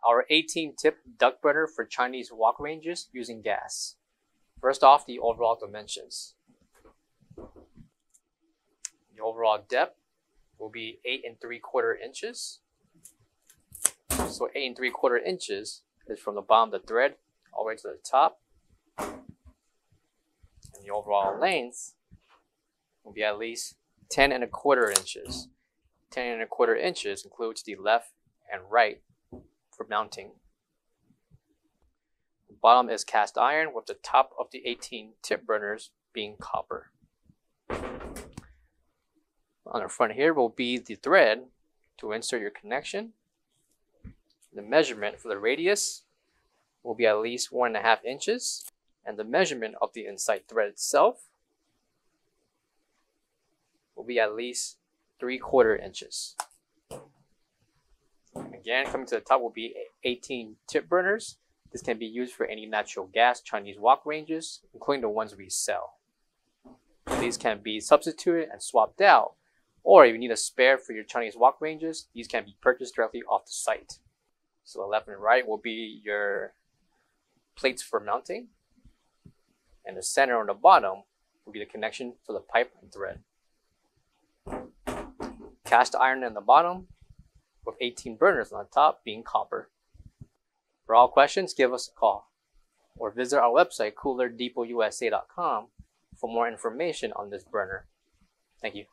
our 18-tip duct burner for Chinese wok ranges using gas. First off, the overall dimensions. The overall depth will be 8 3/4 inches. So 8 3/4 inches is from the bottom of the thread all the way to the top. And the overall length will be at least 10 1/4 inches. 10 1/4 inches includes the left and right for mounting. The bottom is cast iron with the top of the 18-tip burners being copper. On the front here will be the thread to insert your connection. The measurement for the radius will be at least 1.5 inches, and the measurement of the inside thread itself will be at least 3/4 inches. And again, coming to the top will be 18 tip burners. This can be used for any natural gas Chinese wok ranges, including the ones we sell. These can be substituted and swapped out, or if you need a spare for your Chinese wok ranges, these can be purchased directly off the site. So the left and right will be your plates for mounting, and the center on the bottom will be the connection for the pipe and thread. Cast iron in the bottom, with 18 burners on the top being copper. For all questions, give us a call, or visit our website coolerdepotUSA.com for more information on this burner. Thank you.